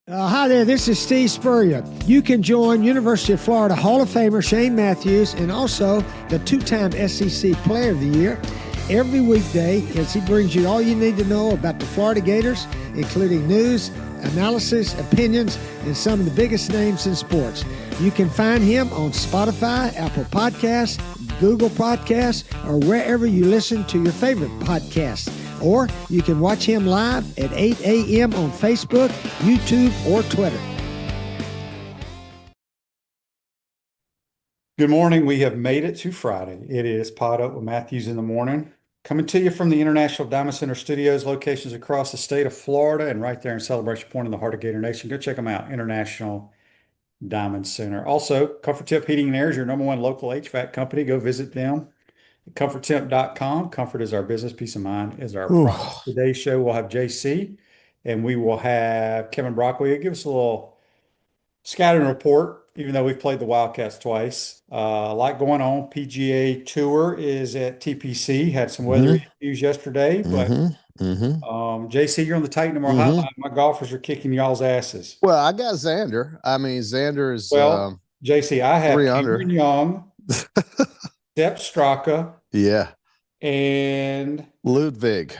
Hi there, this is Steve Spurrier. You can join University of Florida Hall of Famer Shane Matthews and also the two-time SEC Player of the Year every weekday as he brings you all you need to know about the Florida Gators, including news, analysis, opinions, and some of the biggest names in sports. You can find him on Spotify, Apple Podcasts, Google Podcasts, or wherever you listen to your favorite podcasts. Or you can watch him live at 8 a.m. on Facebook, YouTube, or Twitter. Good morning. We have made it to Friday. It is PodUp with Matthews in the morning. Coming to you from the International Diamond Center Studios, locations across the state of Florida and right there in Celebration Point in the heart of Gator Nation. Go check them out, International Diamond Center. Also, Comfort Tip Heating and Air is your number one local HVAC company. Go visit them. ComfortTemp.com. Comfort is our business. Peace of mind is our promise. Today's show, we'll have JC and we will have Kevin Brockway. Give us a little scouting report, even though we've played the Wildcats twice. A lot going on. PGA Tour is at TPC. Had some weather issues yesterday, but JC, you're on the Titan tomorrow hotline. My golfers are kicking y'all's asses. Well, I got Xander. I mean, Xander is JC, I have 3 under. Cameron Young, Sepp Straka, and Ludwig.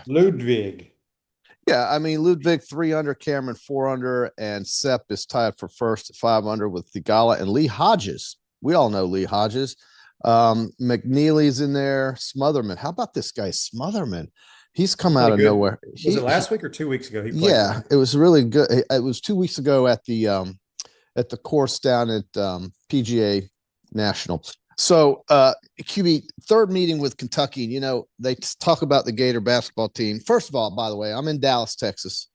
Yeah, I mean, Ludwig 3 under, Cameron 4 under, and Sepp is tied for first at 5 under with Thigala and Lee Hodges. We all know Lee Hodges. McNeely's in there. Smotherman. How about this guy, Smotherman? He's come out of nowhere. Was it last week or 2 weeks ago? Yeah, it was really good. It was 2 weeks ago at the course down at PGA National. So QB, third meeting with Kentucky. You know, they talk about the Gator basketball team. First of all, by the way, I'm in Dallas, Texas.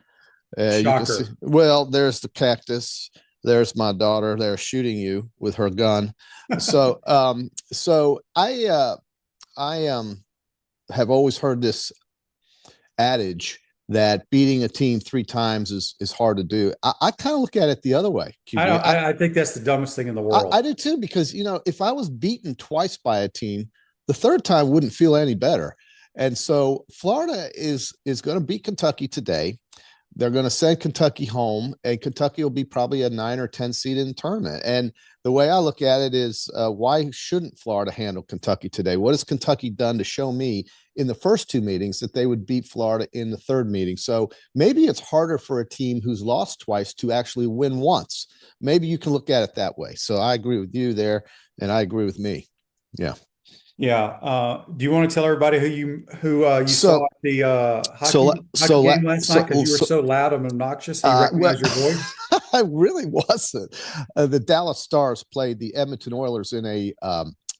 Shocker. Well, there's the cactus. There's my daughter there shooting you with her gun. So I have always heard this adage that beating a team 3 times is hard to do. I kind of look at it the other way. I think that's the dumbest thing in the world. I do too, because, you know, if I was beaten twice by a team, the third time wouldn't feel any better. And so Florida is going to beat Kentucky today. They're going to send Kentucky home, and Kentucky will be probably a 9 or 10 seed in the tournament. And the way I look at it is, why shouldn't Florida handle Kentucky today? What has Kentucky done to show me in the first 2 meetings that they would beat Florida in the third meeting? So maybe it's harder for a team who's lost twice to actually win once. Maybe you can look at it that way. So I agree with you there, and I agree with me. Yeah. Yeah. Do you want to tell everybody who you saw at the hockey game last night, because you were so loud and obnoxious? You recognized your voice? I really wasn't. The Dallas Stars played the Edmonton Oilers in a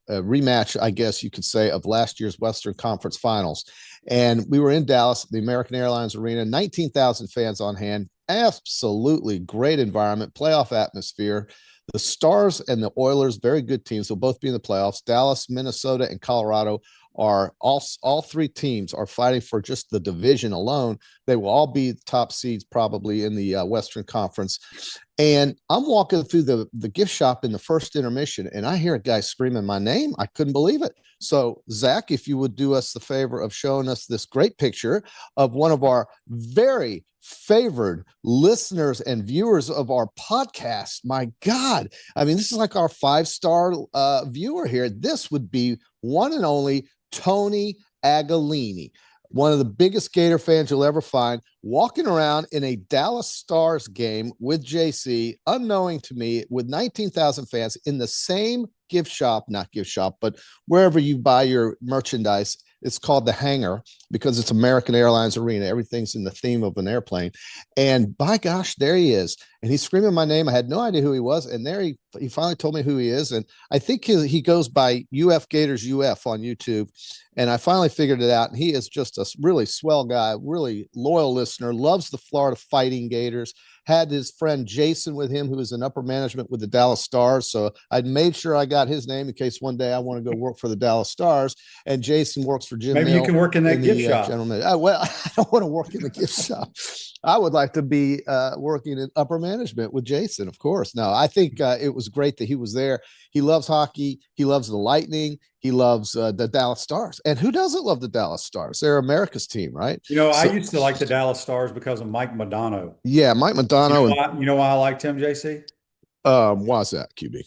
rematch, I guess you could say, of last year's Western Conference Finals. And we were in Dallas, the American Airlines Arena, 19,000 fans on hand. Absolutely great environment, playoff atmosphere. The Stars and the Oilers, very good teams, will both be in the playoffs. Dallas, Minnesota, and Colorado are all 3 teams are fighting for just the division alone. They will all be top seeds probably in the Western Conference. And I'm walking through the gift shop in the first intermission, and I hear a guy screaming my name. I couldn't believe it. So, Zach, if you would do us the favor of showing us this great picture of one of our very favored listeners and viewers of our podcast. My God. I mean, this is like our 5-star viewer here. This would be one and only Tony Agalini, one of the biggest Gator fans you'll ever find, walking around in a Dallas Stars game with JC, unknowing to me, with 19,000 fans in the same not gift shop, but wherever you buy your merchandise. It's called the Hangar because it's American Airlines Arena. Everything's in the theme of an airplane. And by gosh, there he is. And he's screaming my name. I had no idea who he was. And there he finally told me who he is. And I think he goes by UF Gators UF on YouTube. And I finally figured it out. And he is just a really swell guy, really loyal listener, loves the Florida Fighting Gators. Had his friend Jason with him, who is in upper management with the Dallas Stars. So I made sure I got his name in case one day I want to go work for the Dallas Stars. And Jason works for Jim. Maybe you can work in that gift shop. Gentleman. Well, I don't want to work in the gift shop. I would like to be working in upper management with Jason, of course. No, I think it was great that he was there. He loves hockey. He loves the Lightning. He loves the Dallas Stars. And who doesn't love the Dallas Stars? They're America's team, right? I So, used to like the Dallas Stars because of Mike Modano. yeah, Mike Modano. You know why I liked him, JC? Why is that, QB?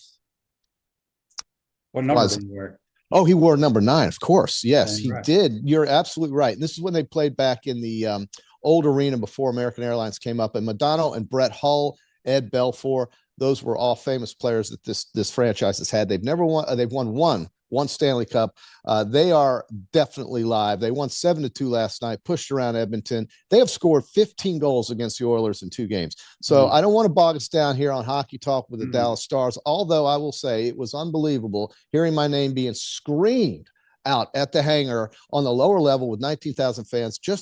What number did he wear? Oh, he wore number 9, of course. Yes, Dang he right. did. You're absolutely right. And this is when they played back in the old arena before American Airlines came up. And Madonna and Brett Hull, Ed Belfour, those were all famous players that this franchise has had. They've never won. They've won one Stanley Cup. They are definitely live. They won 7-2 last night, pushed around Edmonton. They have scored 15 goals against the Oilers in 2 games. So I don't want to bog us down here on hockey talk with the Dallas Stars, although I will say it was unbelievable hearing my name being screamed out at the hangar on the lower level with 19,000 fans You're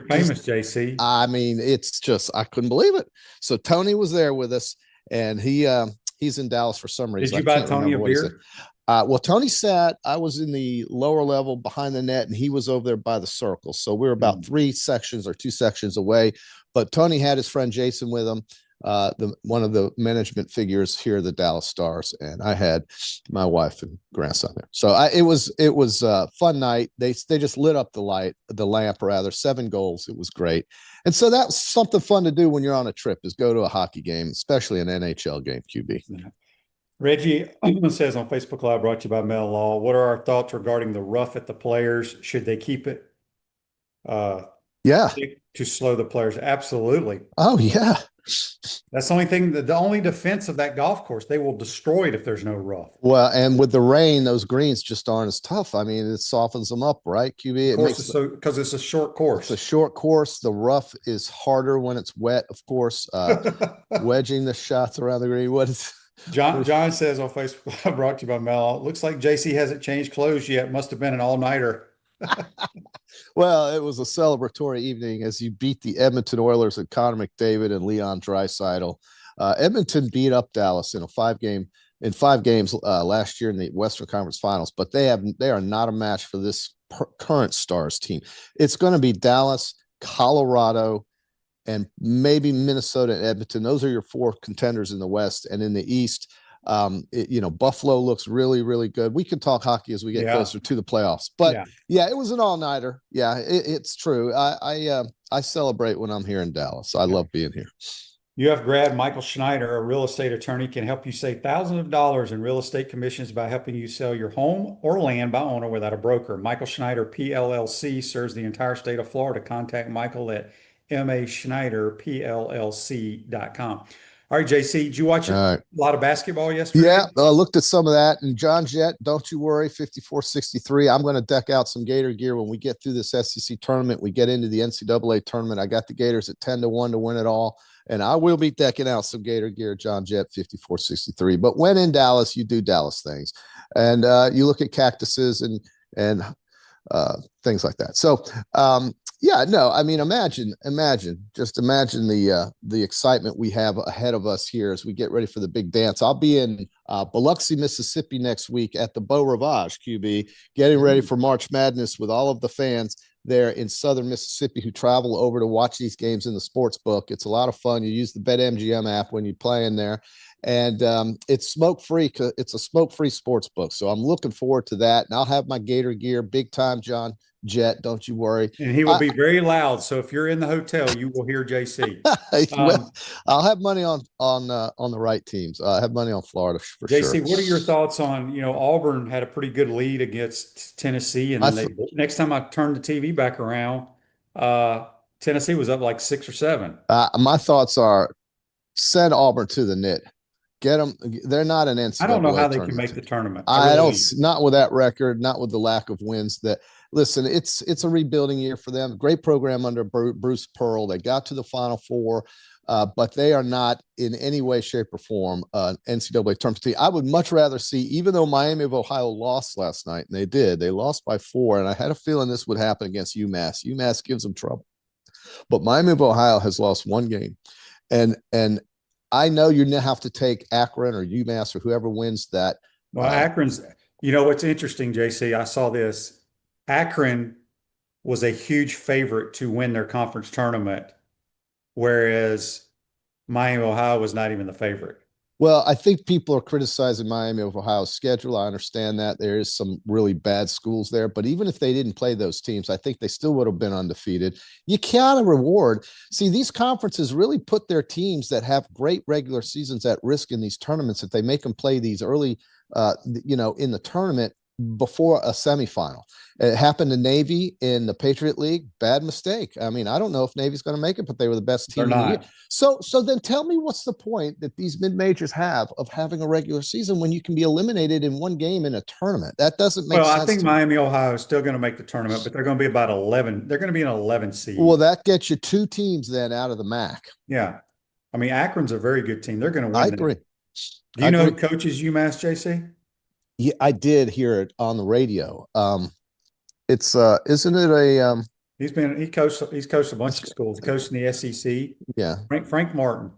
famous, JC. I mean, it's just, I couldn't believe it. So Tony was there with us, and he's in Dallas for some reason. Did you buy Tony a beer? Well, Tony sat, I was in the lower level behind the net, and he was over there by the circle. So we were about 2 sections away, but Tony had his friend Jason with him, one of the management figures here at the Dallas Stars. And I had my wife and grandson there. So it was a fun night. They just lit up the lamp, 7 goals. It was great. And so that's something fun to do when you're on a trip, is go to a hockey game, especially an NHL game, QB. Yeah. Reggie says on Facebook Live, brought to you by Mel Law, what are our thoughts regarding the rough at the players? Should they keep it to slow the players? Absolutely. Oh, yeah. That's the only thing, the only defense of that golf course. They will destroy it if there's no rough. Well, and with the rain, those greens just aren't as tough. I mean, it softens them up, right, QB? Because it's a short course. It's a short course. The rough is harder when it's wet, of course. Wedging the shots around the green. What is John says on Facebook, brought to you by Mel, looks like JC hasn't changed clothes yet. Must have been an all-nighter. Well, it was a celebratory evening as you beat the Edmonton Oilers and Connor McDavid and Leon Draisaitl. Edmonton beat up Dallas in 5 games last year in the Western Conference Finals, but they are not a match for this current Stars team. It's going to be Dallas, Colorado, and maybe Minnesota and Edmonton. Those are your 4 contenders in the West. And in the East, Buffalo looks really, really good. We can talk hockey as we get closer to the playoffs. But it was an all-nighter. Yeah, it's true. I celebrate when I'm here in Dallas. I love being here. UF grad Michael Schneider, a real estate attorney, can help you save thousands of dollars in real estate commissions by helping you sell your home or land by owner without a broker. Michael Schneider, PLLC, serves the entire state of Florida. Contact Michael at maschneiderpllc.com. All right, JC, did you watch a lot of basketball yesterday? Yeah, I looked at some of that. And John Jett, don't you worry, 54-63. I'm going to deck out some Gator gear when we get through this SEC tournament. We get into the NCAA tournament. I got the Gators at 10-1 to win it all. And I will be decking out some Gator gear, John Jett, 54-63. But when in Dallas, you do Dallas things. And you look at cactuses and things like that. So, I mean, imagine the excitement we have ahead of us here as we get ready for the big dance. I'll be in Biloxi, Mississippi next week at the Beau Rivage, QB, getting ready for March Madness with all of the fans there in southern Mississippi who travel over to watch these games in the sports book. It's a lot of fun. You use the BetMGM app when you play in there. And it's smoke-free. It's a smoke-free sports book. So I'm looking forward to that. And I'll have my Gator gear, big time, John Jett. Don't you worry. And he will be very loud. So if you're in the hotel, you will hear JC. I'll have money on the right teams. I have money on Florida for JC, sure. JC, what are your thoughts on, Auburn had a pretty good lead against Tennessee. And then next time I turned the TV back around, Tennessee was up like 6 or 7. My thoughts are send Auburn to the knit. Get them. They're not an NCAA. I don't know how they can make the tournament. Not with that record, not with the lack of wins. Listen, it's a rebuilding year for them. Great program under Bruce Pearl. They got to the Final Four, but they are not in any way, shape, or form an NCAA tournament team. I would much rather see, even though Miami of Ohio lost last night, and they did. They lost by 4, and I had a feeling this would happen against UMass. UMass gives them trouble, but Miami of Ohio has lost 1 game, and I know you now have to take Akron or UMass or whoever wins that. Well, Akron's, what's interesting, JC, I saw this. Akron was a huge favorite to win their conference tournament, whereas Miami, Ohio was not even the favorite. Well, I think people are criticizing Miami of Ohio's schedule. I understand that there is some really bad schools there, but even if they didn't play those teams, I think they still would have been undefeated. You can't reward. See, these conferences really put their teams that have great regular seasons at risk in these tournaments if they make them play these early, in the tournament before a semifinal. It happened to Navy in the Patriot League. Bad mistake. I mean, I don't know if Navy's going to make it, but they were the best team They're in the year. not. So then tell me what's the point that these mid-majors have of having a regular season when you can be eliminated in one game in a tournament? That doesn't make Well, sense. I think to me. Miami, Ohio is still going to make the tournament, but they're going to be about 11. They're going to be an 11 seed. Well, that gets you two teams then out of the MAC. Yeah. I mean, Akron's a very good team. They're going to win. I agree. Do you know who coaches UMass, JC? Yeah, I did hear it on the radio. It's isn't it a He's coached a bunch of schools. He coached in the SEC. yeah. Frank Martin.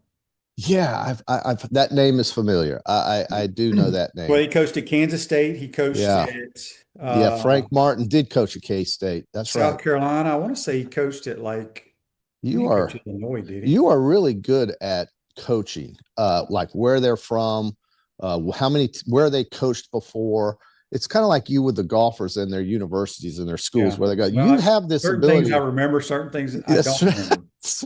Yeah, I've that name is familiar. I do know that name. Well, he coached at Kansas State. He coached at Frank Martin did coach at K-State. That's South right. Carolina. I want to say he coached at You are Illinois, did he? you are really good at coaching, like where they're from, where they coached before. It's kind of like you with the golfers and their universities and their schools where they go. Well, you have this certain ability. things I remember, certain things I don't remember. That's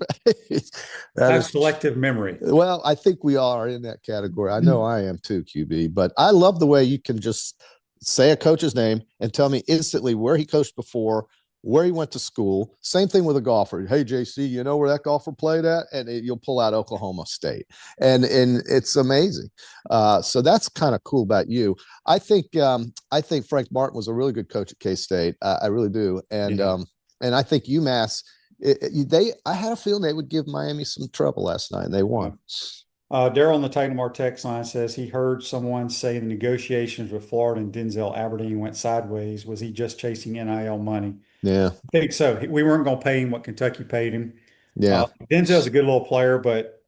right. I have selective memory. Well, I think we all are in that category. I know I am too, QB. But I love the way you can just say a coach's name and tell me instantly where he coached before, where he went to school. Same thing with a golfer. Hey, JC, you know where that golfer played at? And you'll pull out Oklahoma State. And it's amazing. So that's kind of cool about you. I think Frank Martin was a really good coach at K-State. I really do. And I think UMass, I had a feeling they would give Miami some trouble last night, and they won. Daryl on the Titan Mar text line says he heard someone say the negotiations with Florida and Denzel Aberdeen went sideways. Was he just chasing NIL money? Yeah. I think so. We weren't going to pay him what Kentucky paid him. Yeah. Denzel's a good little player, but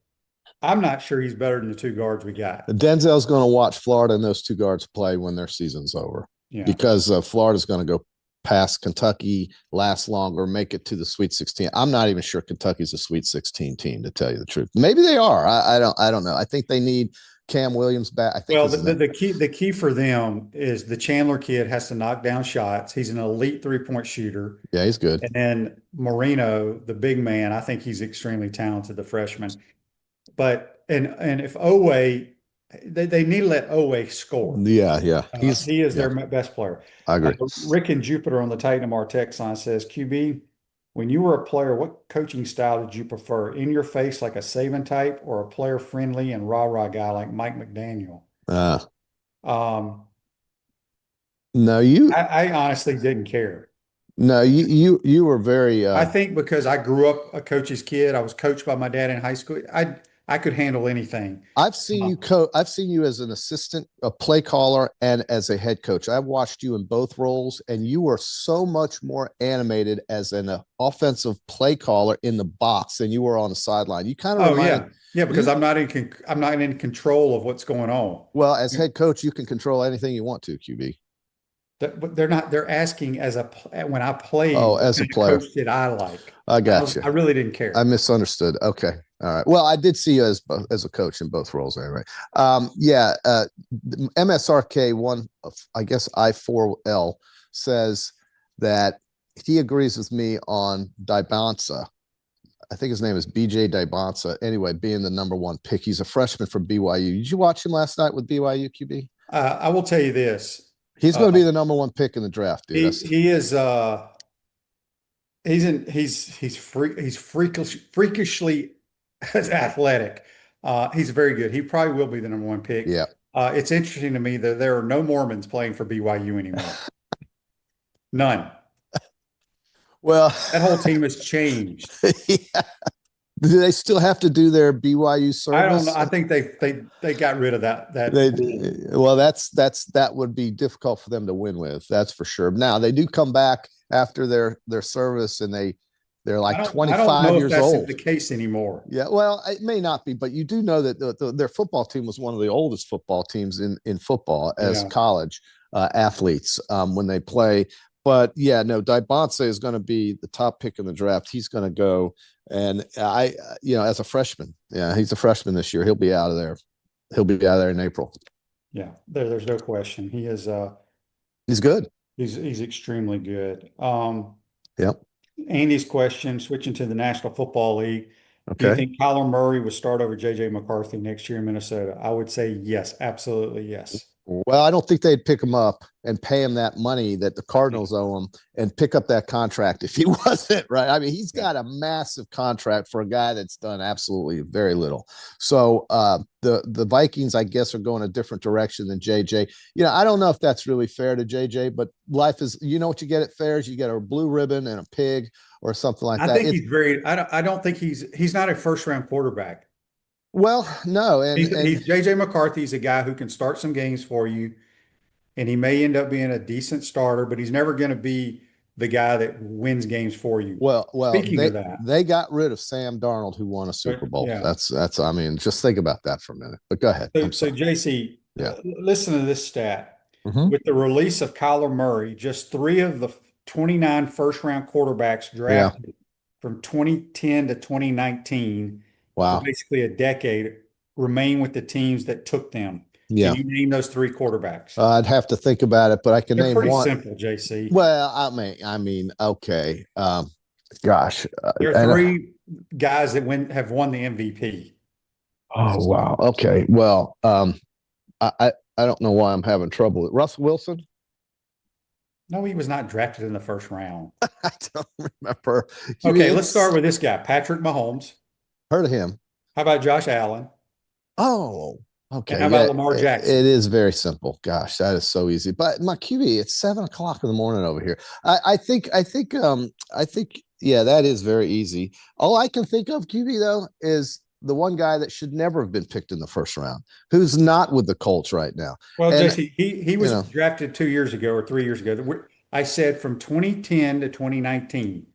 I'm not sure he's better than the two guards we got. Denzel's going to watch Florida and those two guards play when their season's over. Yeah. Because Florida's going to go past Kentucky, last longer, make it to the Sweet 16. I'm not even sure Kentucky's a Sweet 16 team, to tell you the truth. Maybe they are. I don't know. I think they need Cam Williams back. I think the key for them is the Chandler kid has to knock down shots. He's an elite 3-point shooter. Yeah, he's good. And then Marino, the big man, I think he's extremely talented, the freshman. But and if Oweh, they need to let Oweh score. Yeah. He is their best player. I agree. Rick and Jupiter on the Titan of our text line says, QB, when you were a player, what coaching style did you prefer? In your face like a Saban type, or a player friendly and rah-rah guy like Mike McDaniel? No, I honestly didn't care. No, you were very I think because I grew up a coach's kid. I was coached by my dad in high school. I could handle anything. I've seen you I've seen you as an assistant, a play caller, and as a head coach. I've watched you in both roles, and you are so much more animated as an offensive play caller in the box than you were on the sideline. You kind of because I'm not in control of what's going on. Well, as head coach, you can control anything you want to, QB. But they're not. They're asking when I played. Oh, as a player, coach that I like. I got you. I really didn't care. I misunderstood. Okay, all right. Well, I did see you as a coach in both roles, anyway. MSRK one, I guess I4L says that he agrees with me on Dybonsa. I think his name is BJ Dybonsa. Anyway, being the number one pick, he's a freshman from BYU. Did you watch him last night with BYU, QB? I will tell you this. He's going to be the number one pick in the draft, dude. He is. He's freakishly athletic. He's very good. He probably will be the number one pick. Yeah. It's interesting to me that there are no Mormons playing for BYU anymore. None. Well, that whole team has changed. Yeah. Do they still have to do their BYU service? I don't know. I think they got rid of that. That would be difficult for them to win with. That's for sure. Now they do come back after their service, and they're like 25 years old. That's the case anymore. Yeah, well, it may not be, but you do know that their football team was one of the oldest football teams in football as college athletes when they play. But yeah, no, Dybonsa is going to be the top pick in the draft. He's going to go, and as a freshman, yeah, he's a freshman this year. He'll be out of there. He'll be out of there in April. Yeah, there's no question. He is He's good. he's extremely good. Yep. Andy's question, switching to the National Football League. Do you Okay. think Kyler Murray would start over JJ McCarthy next year in Minnesota? I would say yes, absolutely yes. Well, I don't think they'd pick him up and pay him that money that the Cardinals owe him and pick up that contract if he wasn't, right. I mean, he's got a massive contract for a guy that's done absolutely very little. So the Vikings, I guess, are going a different direction than JJ. I don't know if that's really fair to JJ, but life is, what you get at fairs, you get a blue ribbon and a pig or something like that. I think I don't think he's not a first round quarterback. Well, no, He's JJ McCarthy's a guy who can start some games for you, and he may end up being a decent starter, but he's never going to be the guy that wins games for you. Well, Speaking of that, they got rid of Sam Darnold, who won a Super Bowl. Yeah. That's. I mean, just think about that for a minute. But go ahead. So JC, listen to this stat. Mm-hmm. With the release of Kyler Murray, just 3 of the 29 first-round quarterbacks drafted from 2010 to 2019, wow, for basically a decade, remain with the teams that took them. Yeah. Can you name those 3 quarterbacks? I'd have to think about it, but I can They're name pretty one. simple, JC. Well, I mean, okay. Gosh, there are 3 guys that have won the MVP. Oh wow. Okay. Well, I don't know why I'm having trouble with Russell Wilson. No, he was not drafted in the first round. I don't remember. Okay, let's start with this guy, Patrick Mahomes. Heard of him. How about Josh Allen? Oh, okay. And how about Lamar Jackson? It is very simple. Gosh, that is so easy. But my QB, it's 7:00 in the morning over here. I think, yeah, that is very easy. All I can think of QB though is the one guy that should never have been picked in the first round, who's not with the Colts right now. Well, Jesse, he was drafted 2 years ago or 3 years ago. I said from 2010 to 2019.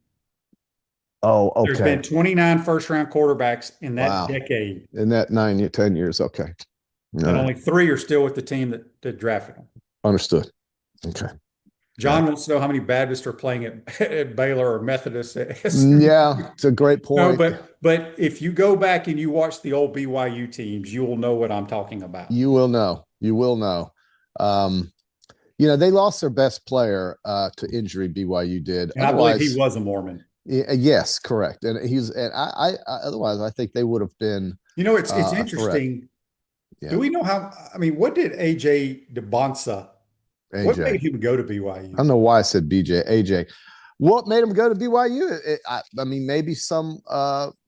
Oh, okay. There's been 29 first-round quarterbacks in that decade. In that 10 years, okay. And only 3 are still with the team that drafted them. Understood. Okay. John wants to know how many Baptists are playing at Baylor or Methodist. Yeah, it's a great point. No, but if you go back and you watch the old BYU teams, you will know what I'm talking about. You will know. You will know. They lost their best player to injury. BYU did. And I believe he was a Mormon. Yes, correct. And I otherwise I think they would have been. It's interesting. Yeah. Do we know what did AJ DeBonsa? What made him go to BYU? I don't know why I said AJ. What made him go to BYU? Maybe some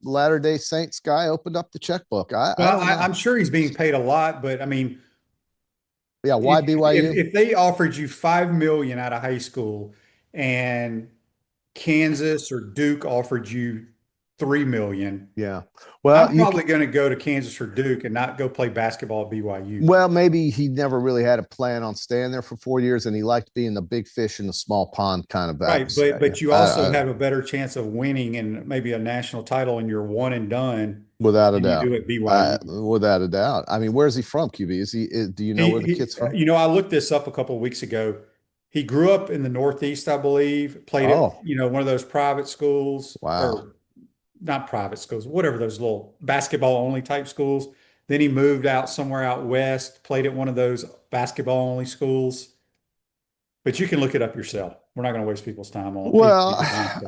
Latter-day Saints guy opened up the checkbook. I'm sure he's being paid a lot, but why BYU? If they offered you $5 million out of high school, and Kansas or Duke offered you $3 million. Yeah. Well, I'm probably going to go to Kansas or Duke and not go play basketball at BYU. Well, maybe he never really had a plan on staying there for 4 years, and he liked being the big fish in the small pond kind of atmosphere. Right, but you also have a better chance of winning and maybe a national title, and you're one and done. Without a doubt. You do at BYU. Without a doubt. I mean, where's he from, QB? Do you know where the kid's from? I looked this up a couple of weeks ago. He grew up in the Northeast, I believe. Played at one of those private schools. Wow. Or not private schools, whatever those little basketball only type schools. Then he moved out somewhere out west, played at one of those basketball only schools. But you can look it up yourself. We're not going to waste people's time on it. Well,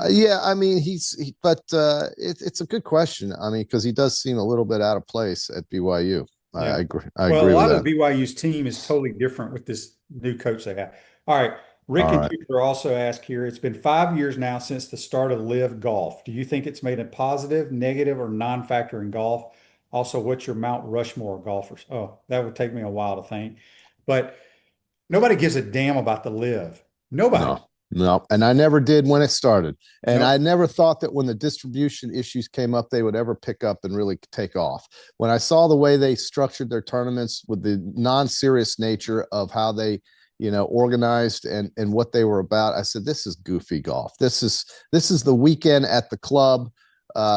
yeah, I mean, it's a good question. I mean, because he does seem a little bit out of place at BYU. Yeah. I agree. I agree. A lot of BYU's team is totally different with this new coach they have. All right. Rick and Jupiter also ask here, it's been 5 years now since the start of Live Golf. Do you think it's made a positive, negative, or non-factor in golf? Also, what's your Mount Rushmore of golfers? Oh, that would take me a while to think. But nobody gives a damn about the Live. Nobody. No. And I never did when it started. And I never thought that when the distribution issues came up, they would ever pick up and really take off. When I saw the way they structured their tournaments with the non-serious nature of how they organized and what they were about, I said, this is goofy golf. This is the weekend at the club,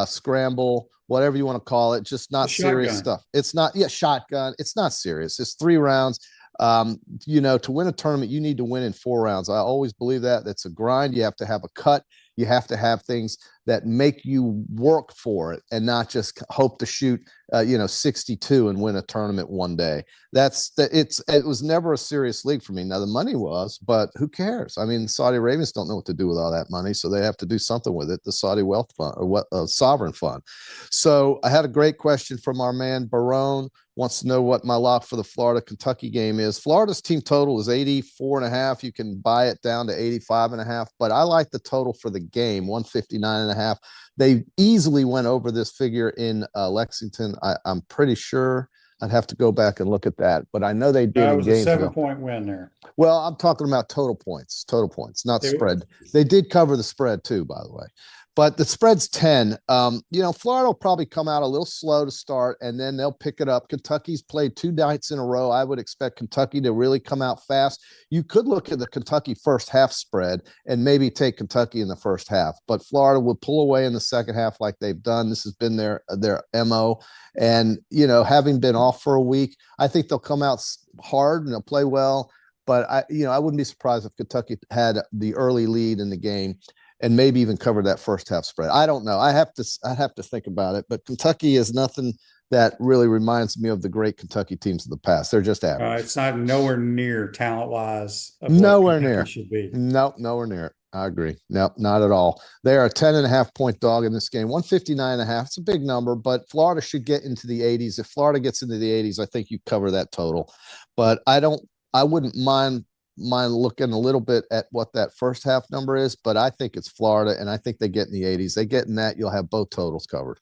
scramble, whatever you want to call it, just not serious stuff. It's not, shotgun. It's not serious. It's 3 rounds. To win a tournament, you need to win in 4 rounds. I always believe that. That's a grind. You have to have a cut. You have to have things that make you work for it and not just hope to shoot, 62 and win a tournament one day. It was never a serious league for me. Now the money was, but who cares? I mean, Saudi Arabians don't know what to do with all that money, so they have to do something with it. The Saudi Wealth Fund or what sovereign fund. So I had a great question from our man Barone. Wants to know what my lock for the Florida-Kentucky game is. Florida's team total is 84.5. You can buy it down to 85.5, but I like the total for the game, 159.5. They easily went over this figure in Lexington. I'm pretty sure. I'd have to go back and look at that, but I know they did. It in was a Gainesville. 7-point win there. Well, I'm talking about total points, not spread. They did cover the spread too, by the way. But the spread's 10. Florida will probably come out a little slow to start, and then they'll pick it up. Kentucky's played 2 nights in a row. I would expect Kentucky to really come out fast. You could look at the Kentucky first half spread and maybe take Kentucky in the first half, but Florida will pull away in the second half like they've done. This has been their MO. And, having been off for a week, I think they'll come out hard and they'll play well. But I wouldn't be surprised if Kentucky had the early lead in the game and maybe even cover that first half spread. I don't know. I have to think about it. But Kentucky is nothing that really reminds me of the great Kentucky teams of the past. They're just average. It's not nowhere near talent-wise. Nowhere near. Should be. No, nowhere near. I agree. No, not at all. They are a 10.5-point dog in this game. 159.5. It's a big number, but Florida should get into the 80s. If Florida gets into the 80s, I think you cover that total. But I wouldn't mind looking a little bit at what that first half number is, but I think it's Florida, and I think they get in the 80s. They get in that, you'll have both totals covered.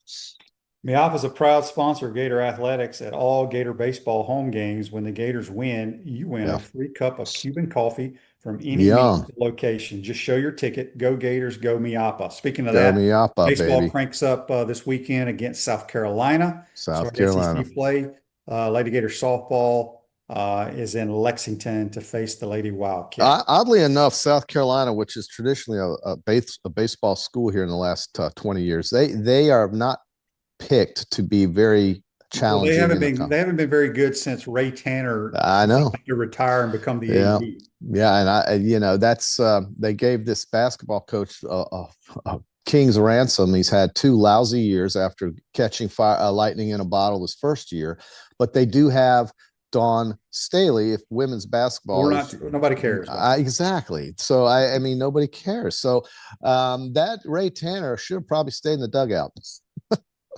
Miapa is a proud sponsor of Gator Athletics at all Gator baseball home games. When the Gators win, you win a free cup of Cuban coffee from any location. Just show your ticket. Go Gators, go Miapa. Speaking of that, baseball baby. cranks up this weekend against South Carolina. SEC play. Lady Gator softball is in Lexington to face the Lady Wildcats. Oddly enough, South Carolina, which is traditionally a baseball school here in the last 20 years, they are not picked to be very challenging. They haven't been very good since Ray Tanner. I know to retire and become the AD. Yeah, and that's they gave this basketball coach a king's ransom. He's had 2 lousy years after catching lightning in a bottle his first year, but they do have Dawn Staley. If women's basketball nobody cares. Exactly. So I mean nobody cares. So that Ray Tanner should have probably stayed in the dugout.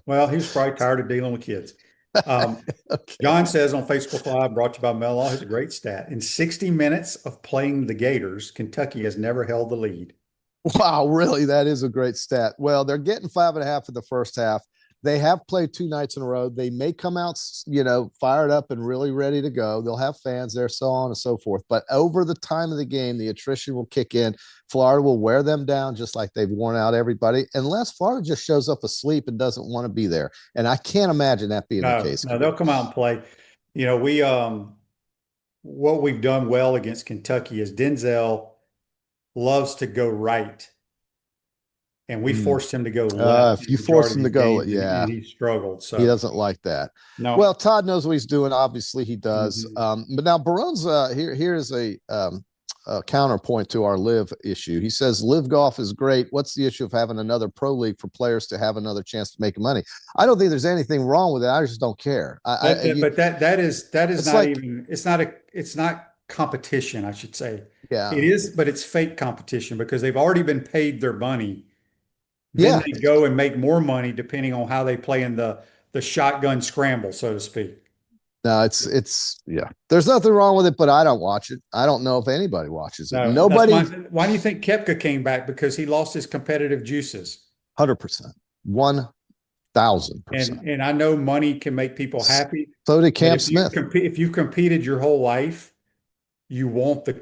Well, he was probably tired of dealing with kids. Okay. John says on Facebook Live, brought to you by Mel, here's a great stat. In 60 minutes of playing the Gators, Kentucky has never held the lead. Wow, really? That is a great stat. Well, they're getting 5.5 in the first half. They have played 2 nights in a row. They may come out, fired up and really ready to go. They'll have fans there, so on and so forth. But over the time of the game, the attrition will kick in. Florida will wear them down just like they've worn out everybody, unless Florida just shows up asleep and doesn't want to be there. And I can't imagine that being the case. No, they'll come out and play. What we've done well against Kentucky is Denzel loves to go right. And we forced him to go left. If you force him to go, and he struggled. So he doesn't like that. No. Well, Todd knows what he's doing. Obviously, he does. But now Barone's here's a counterpoint to our live issue. He says live golf is great. What's the issue of having another pro league for players to have another chance to make money? I don't think there's anything wrong with it. I just don't care. But that is not even. It's not competition, I should say. Yeah, it is, but it's fake competition because they've already been paid their money. Then they go and make more money depending on how they play in the shotgun scramble, so to speak. No, it's there's nothing wrong with it, but I don't watch it. I don't know if anybody watches it. No, nobody. Why do you think Koepka came back? Because he lost his competitive juices. 100%, 1,000%. And I know money can make people happy. So did Cam Smith. If you've competed your whole life, you want the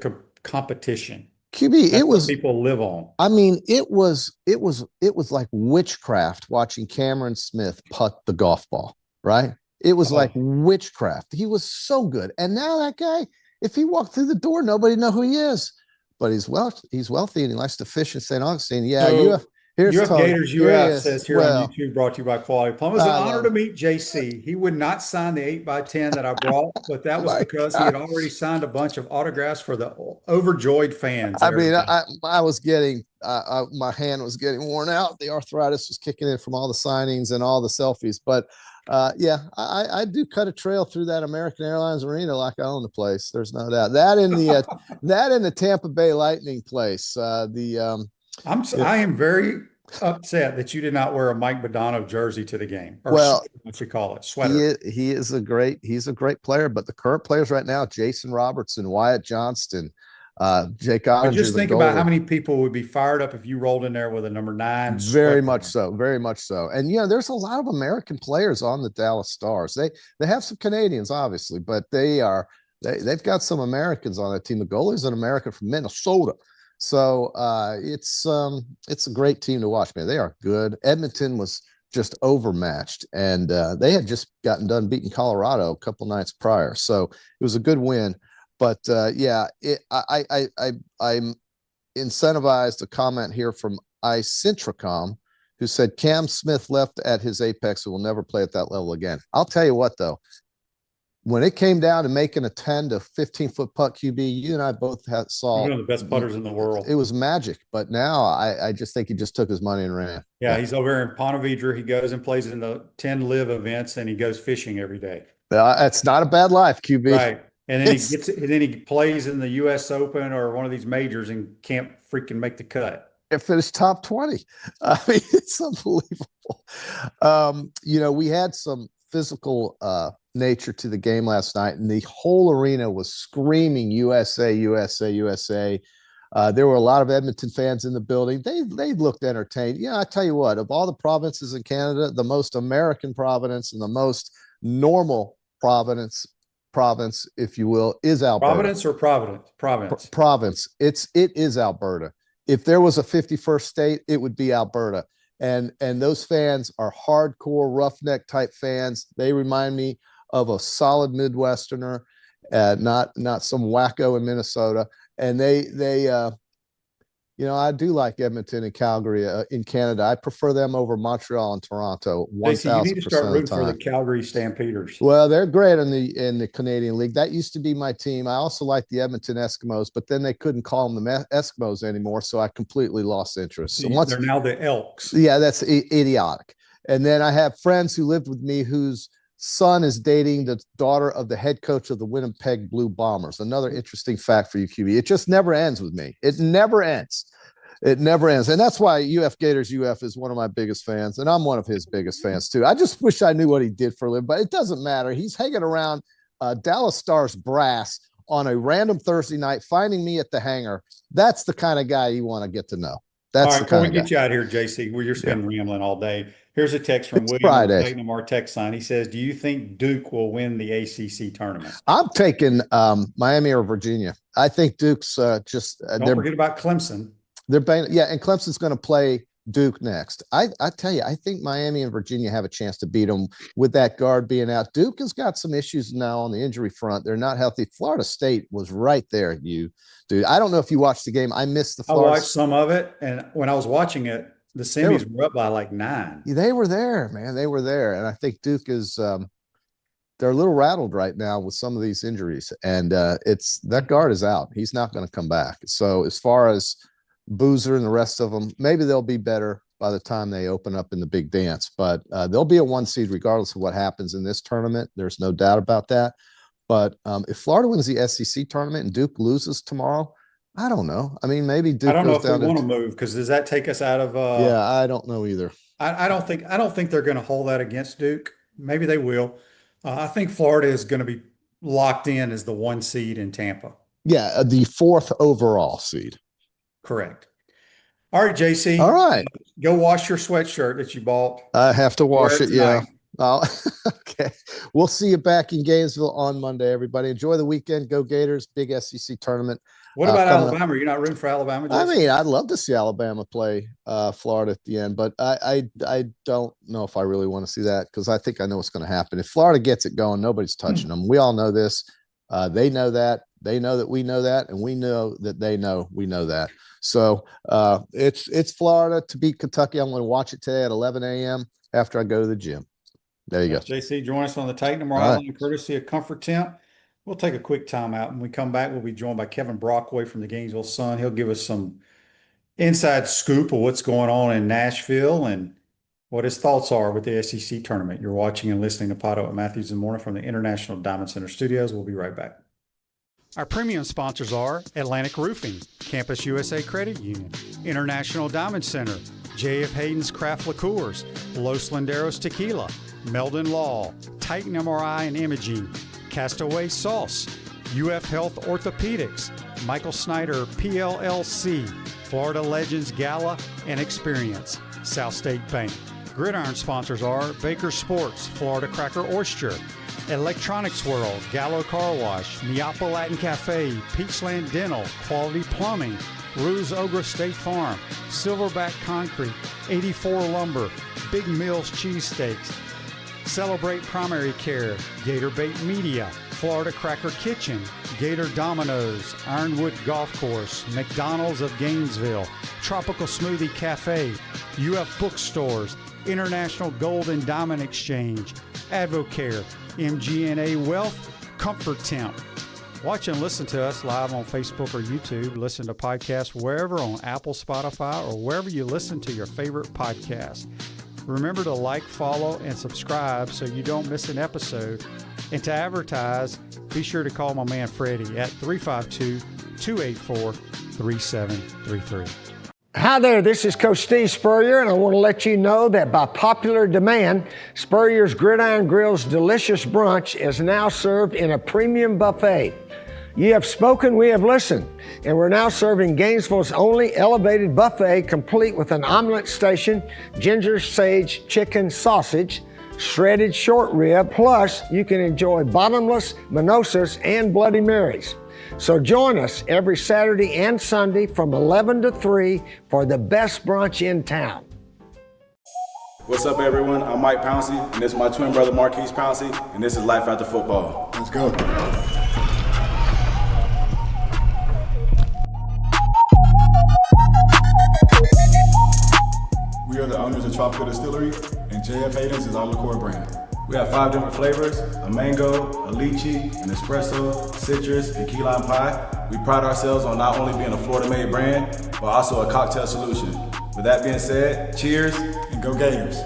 competition. QB, it was people live on. I mean, it was like witchcraft watching Cameron Smith putt the golf ball, right? It was like witchcraft. He was so good. And now that guy, if he walked through the door, nobody know who he is. But he's wealthy and he likes to fish in St. Augustine. Yeah, Here's UF Tony. Gators Here he UF is. says here on YouTube, brought to you by Quality Plum. It was an I honor love to meet JC. He would not sign the 8x10 that I brought, but that was my because he had gosh. already signed a bunch of autographs for the overjoyed fans. I mean, I was getting my hand was getting worn out. The arthritis was kicking in from all the signings and all the selfies. But yeah, I do cut a trail through that American Airlines arena like I own the place. There's no doubt. That in the Tampa Bay Lightning place. I am very upset that you did not wear a Mike Badano jersey to the game, or Well, what you call it, sweater. he's a great player. But the current players right now, Jason Robertson, Wyatt Johnston, Jake But Ottinger, just the think about how goalie. many people would be fired up if you rolled in there with a number 9 Very sweater much on. so, very much so. And there's a lot of American players on the Dallas Stars. They have some Canadians, obviously, but they've got some Americans on that team. The goalie's an American from Minnesota. So it's a great team to watch, man. They are good. Edmonton was just overmatched, and they had just gotten done beating Colorado a couple nights prior. So it was a good win. But yeah, I'm incentivized a comment here from iCentricom, who said Cam Smith left at his apex and will never play at that level again. I'll tell you what, though, when it came down to making a 10 to 15-foot putt QB, you and I both saw One of the best putters in the world. It was magic. But now I just think he just took his money and ran. Yeah, he's over here in Ponte Vedra. He goes and plays in the 10 live events, and he goes fishing every day. It's not a bad life, QB. Right. And then he plays in the US Open or one of these majors and can't freaking make the cut. It finished top 20. I mean, it's unbelievable. We had some physical nature to the game last night, and the whole arena was screaming USA, USA, USA. There were a lot of Edmonton fans in the building. They looked entertained. Yeah, I tell you what, of all the provinces in Canada, the most American province and the most normal province, if you will, is Alberta. Providence or Providence? Province. It is Alberta. If there was a 51st state, it would be Alberta. And those fans are hardcore roughneck type fans. They remind me of a solid Midwesterner, not some wacko in Minnesota. And I do like Edmonton and Calgary in Canada. I prefer them over Montreal and Toronto. You need to start rooting for the time. Calgary Stampeders. Well, they're great in the Canadian League. That used to be my team. I also like the Edmonton Eskimos, but then they couldn't call them the Eskimos anymore, so I completely lost interest. So they're now the Elks. Yeah, that's idiotic. And then I have friends who lived with me whose son is dating the daughter of the head coach of the Winnipeg Blue Bombers. Another interesting fact for you, QB. It just never ends with me. It never ends. It never ends. And that's why UF Gators UF is one of my biggest fans. And I'm one of his biggest fans too. I just wish I knew what he did for a living, but it doesn't matter. He's hanging around Dallas Stars brass on a random Thursday night, finding me at the hangar. That's the kind of guy you want to get to know. That's all right, before we get you out of here, JC, you're spending rambling all day. Here's a text from William from our text sign. He says, do you think Duke will win the ACC tournament? I'm taking Miami or Virginia. I think Duke's Don't forget about Clemson. And Clemson's going to play Duke next. I tell you, I think Miami and Virginia have a chance to beat them with that guard being out. Duke has got some issues now on the injury front. They're not healthy. Florida State was right there, dude. I don't know if you watched the game. I missed the Florida. I watched some of it, and when I was watching it, the semis were up by like 9. They were there, man. They were there, and I think Duke is they're a little rattled right now with some of these injuries, and that guard is out. He's not going to come back. So as far as Boozer and the rest of them, maybe they'll be better by the time they open up in the big dance, but they'll be a 1 seed regardless of what happens in this tournament. There's no doubt about that. But if Florida wins the SEC tournament and Duke loses tomorrow, I don't know. I mean, maybe Duke. I don't know if they want to move, because does that take us out of? Yeah, I don't know either. I don't think they're going to hold that against Duke. Maybe they will. I think Florida is going to be locked in as the 1 seed in Tampa. Yeah, the 4th overall seed. Correct. All right, JC. All right. Go wash your sweatshirt that you bought. I have to wash it. Yeah. Oh, okay. We'll see you back in Gainesville on Monday, everybody. Enjoy the weekend. Go Gators. Big SEC tournament. What about Alabama? Are you not rooting for Alabama, JC? I mean, I'd love to see Alabama play Florida at the end, but I don't know if I really want to see that, because I think I know what's going to happen. If Florida gets it going, nobody's touching them. We all know this. They know that. They know that we know that, and we know that they know we know that. So it's Florida to beat Kentucky. I'm going to watch it today at 11 a.m. after I go to the gym. There you go. JC, join us on the Titan Number All Hotline, courtesy of Comfort Temp. We'll take a quick time out. When we come back, we'll be joined by Kevin Brockway from the Gainesville Sun. He'll give us some inside scoop of what's going on in Nashville and what his thoughts are with the SEC tournament. You're watching and listening to PodUp with Matthews in the morning from the International Diamond Center Studios. We'll be right back. Our premium sponsors are Atlantic Roofing, Campus USA Credit Union, International Diamond Center, J.F. Hayden's Craft Liqueurs, Los Landeros Tequila, Meldon Law, Titan MRI and Imaging, Castaway Sauce, UF Health Orthopedics, Michael Snyder PLLC, Florida Legends Gala and Experience, South State Bank. Gridiron sponsors are Baker Sports, Florida Cracker Oyster, Electronics World, Gallo Car Wash, Miapa Latin Cafe, Peachland Dental, Quality Plumbing, Ruse Ogre State Farm, Silverback Concrete, 84 Lumber, Big Mills Cheesesteaks, Celebrate Primary Care, Gator Bait Media, Florida Cracker Kitchen, Gator Dominoes, Ironwood Golf Course, McDonald's of Gainesville, Tropical Smoothie Cafe, UF Bookstores, International Gold and Diamond Exchange, Advocare, MGNA Wealth, Comfort Temp. Watch and listen to us live on Facebook or YouTube. Listen to podcasts wherever on Apple, Spotify, or wherever you listen to your favorite podcast. Remember to like, follow, and subscribe so you don't miss an episode. And to advertise, be sure to call my man Freddie at 352-284-3733. Hi there, this is Coach Steve Spurrier, and I want to let you know that by popular demand, Spurrier's Gridiron Grill's delicious brunch is now served in a premium buffet. You have spoken, we have listened, and we're now serving Gainesville's only elevated buffet, complete with an omelet station, ginger sage chicken sausage, shredded short rib, plus you can enjoy bottomless mimosas and Bloody Marys. So join us every Saturday and Sunday from 11 to 3 for the best brunch in town. What's up, everyone? I'm Mike Pouncey, and this is my twin brother, Marquise Pouncey, and this is Life After Football. Let's go. We are the owners of Tropical Distillery, and JF Hayden's is our liqueur brand. We have 5 different flavors: a mango, a lychee, an espresso, citrus, and key lime pie. We pride ourselves on not only being a Florida-made brand, but also a cocktail solution. With that being said, cheers And go Gators.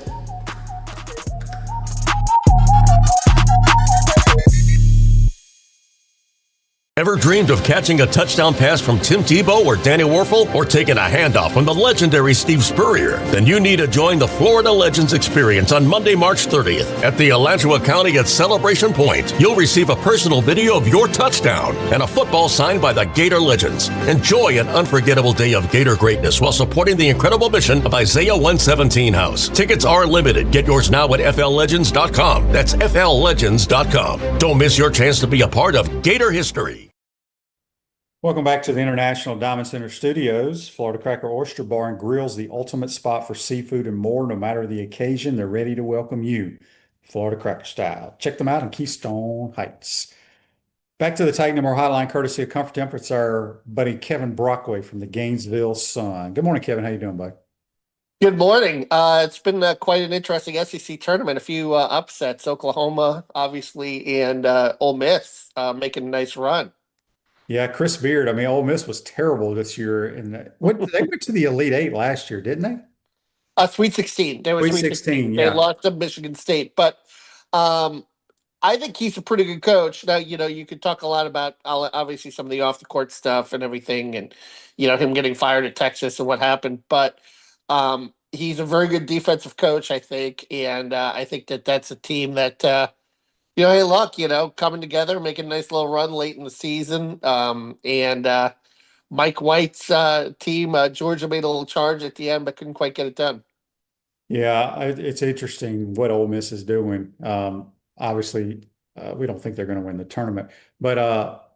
Ever dreamed of catching a touchdown pass from Tim Tebow or Danny Werfel, or taking a handoff from the legendary Steve Spurrier? Then you need to join the Florida Legends Experience on Monday, March 30th at the Alachua County at Celebration Point. You'll receive a personal video of your touchdown and a football signed by the Gator Legends. Enjoy an unforgettable day of Gator greatness while supporting the incredible mission of Isaiah 117 House. Tickets are limited. Get yours now at FLLegends.com. That's FLLegends.com. Don't miss your chance to be a part of Gator history. Welcome back to the International Diamond Center Studios. Florida Cracker Oyster Bar and Grill's the ultimate spot for seafood and more. No matter the occasion, they're ready to welcome you, Florida Cracker style. Check them out in Keystone Heights. Back to the Titan Number Hotline, courtesy of Comfort Temp. It's our buddy Kevin Brockway from the Gainesville Sun. Good morning, Kevin. How you doing, bud? Good morning. It's been quite an interesting SEC tournament. A few upsets: Oklahoma, obviously, and Ole Miss making a nice run. Yeah, Chris Beard. I mean, Ole Miss was terrible this year. They went to the Elite Eight last year, didn't they? Sweet 16. They were Sweet Sweet 16, They yeah. lost to Michigan State, but I think he's a pretty good coach. Now, you could talk a lot about obviously some of the off the court stuff and everything, and him getting fired at Texas and what happened. But he's a very good defensive coach, I think, and I think that's a team that. Hey, look, coming together, making a nice little run late in the season. And Mike White's team, Georgia made a little charge at the end, but couldn't quite get it done. Yeah, it's interesting what Ole Miss is doing. Obviously, we don't think they're going to win the tournament. But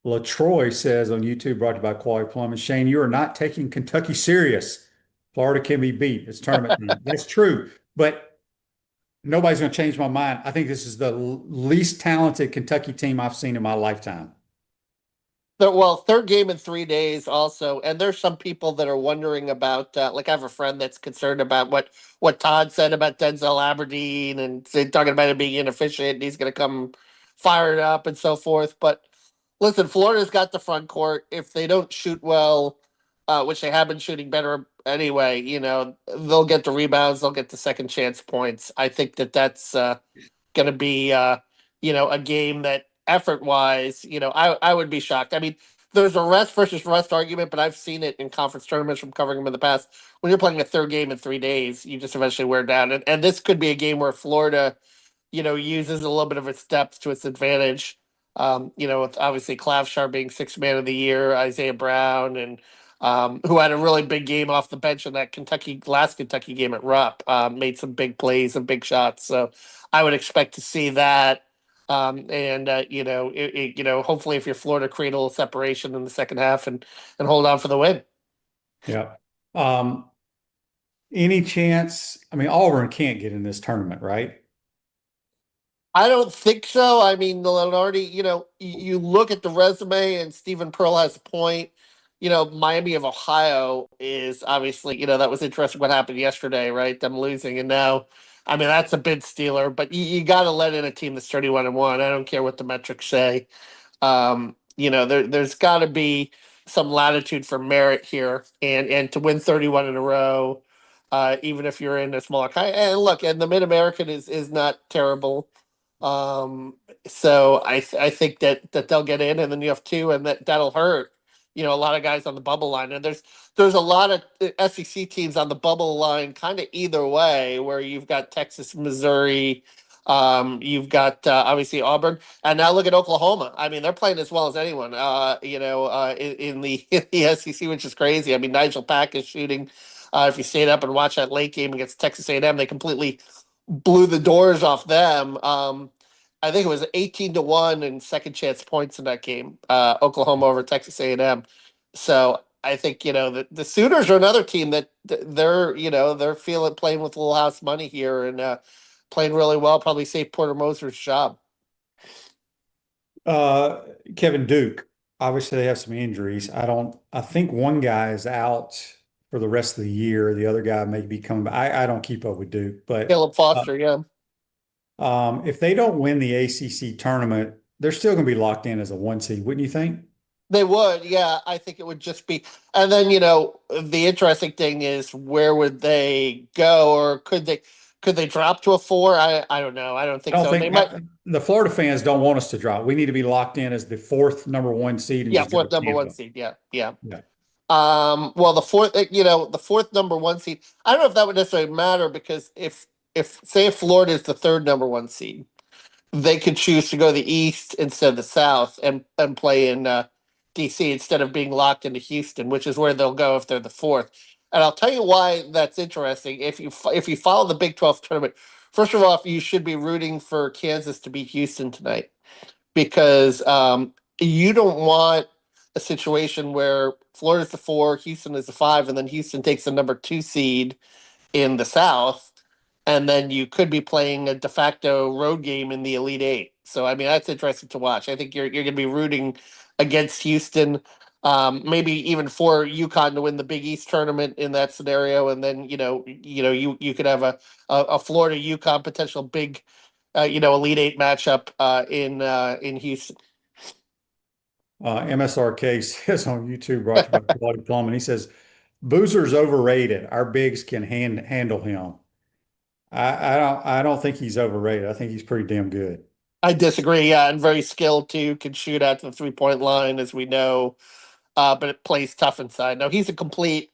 LaTroy says on YouTube, brought to you by Quality Plumbing, Shane, you are not taking Kentucky serious. Florida can be beat. It's tournament time. That's true. But nobody's going to change my mind. I think this is the least talented Kentucky team I've seen in my lifetime. Third game in 3 days also, and there's some people that are wondering about. Like, I have a friend that's concerned about what Todd said about Denzel Aberdeen and talking about it being inefficient. And he's going to come fired up and so forth. But listen, Florida's got the front court. If they don't shoot well, which they have been shooting better anyway, they'll get the rebounds, they'll get the second chance points. I think that's going to be a game that effort wise, I would be shocked. I mean, there's a rest versus rust argument, but I've seen it in conference tournaments from covering them in the past. When you're playing a third game in 3 days, you just eventually wear down. And this could be a game where Florida, uses a little bit of its depth to its advantage. With obviously Clavshar being sixth man of the year, Isaiah Brown, and who had a really big game off the bench in that last Kentucky game at Rupp, made some big plays and big shots. So I would expect to see that. Hopefully if you're Florida, create a little separation in the second half and hold on for the win. Yeah. Any chance? I mean, Auburn can't get in this tournament, right? I don't think so. I mean, Lenardi, you look at the resume and Stephen Pearl has a point. Miami of Ohio is obviously, that was interesting what happened yesterday, right? Them losing. And now, I mean, that's a bid stealer, but you got to let in a team that's 31-1. I don't care what the metrics say. There's got to be some latitude for merit here and to win 31 in a row, even if you're in a smaller kind. And look, and the Mid-American is not terrible. So I think that they'll get in, and then you have two, and that'll hurt. A lot of guys on the bubble line, and there's a lot of SEC teams on the bubble line, kind of either way, where you've got Texas, Missouri, you've got obviously Auburn, and now look at Oklahoma. I mean, they're playing as well as anyone. In the SEC, which is crazy. I mean, Nigel Pack is shooting. If you stayed up and watched that late game against Texas A&M, they completely blew the doors off them. I think it was 18-1 in second chance points in that game. Oklahoma over Texas A&M. So I think the Sooners are another team that they're playing with little house money here and playing really well. Probably save Porter Moser's job. Kevin Duke. Obviously, they have some injuries. I think one guy is out for the rest of the year. The other guy may be coming back. I don't keep up with Duke, but Caleb Foster, yeah. If they don't win the ACC tournament, they're still going to be locked in as a 1 seed, wouldn't you think? They would, yeah. I think it would just be, and then the interesting thing is where would they go, or could they drop to a 4? I don't know. I don't think so. They might. The Florida fans don't want us to drop. We need to be locked in as the fourth number 1 seed. And yeah, fourth number 1 seed. Yeah. Yeah. Well, the fourth number 1 seed. I don't know if that would necessarily matter, because if Florida is the third number 1 seed, they could choose to go the East instead of the South and play in DC instead of being locked into Houston, which is where they'll go if they're the fourth. And I'll tell you why that's interesting. If you follow the Big 12 tournament, first of all, you should be rooting for Kansas to beat Houston tonight, because you don't want a situation where Florida's the 4, Houston is the 5, and then Houston takes the number 2 seed in the South, and then you could be playing a de facto road game in the Elite Eight. So, I mean, that's interesting to watch. I think you're going to be rooting against Houston, maybe even for UConn to win the Big East tournament in that scenario, and then you could have a Florida UConn potential big Elite Eight matchup in Houston. MSRK says on YouTube, brought to you by Claudia Plum, and he says, Boozer's overrated. Our bigs can handle him. I don't think he's overrated. I think he's pretty damn good. I disagree. Yeah, and very skilled too. Can shoot at the 3-point line, as we know, but it plays tough inside. Now, he's a complete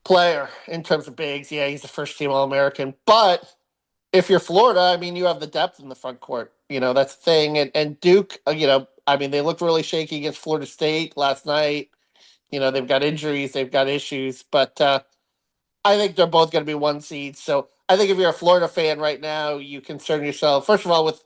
player in terms of bigs. Yeah, he's a first-team All-American. But if you're Florida, I mean, you have the depth in the front court. That's the thing. And Duke, I mean, they looked really shaky against Florida State last night. They've got injuries, they've got issues, but I think they're both going to be 1 seed. So I think if you're a Florida fan right now, you concern yourself, first of all, with,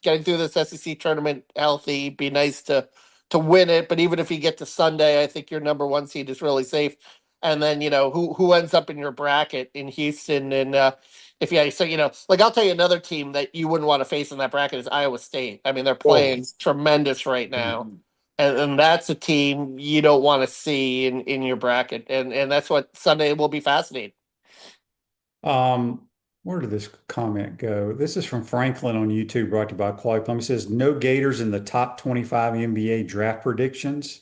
getting through this SEC tournament healthy. Be nice to win it. But even if you get to Sunday, I think your number 1 seed is really safe. And then, who ends up in your bracket in Houston. And I'll tell you another team that you wouldn't want to face in that bracket is Iowa State. I mean, they're playing tremendous right now. and that's a team you don't want to see in your bracket, and that's what Sunday will be fascinating. Um, where did this comment go? This is from Franklin on YouTube, brought to you by Quality Plum. He says, no Gators in the top 25 NBA draft predictions.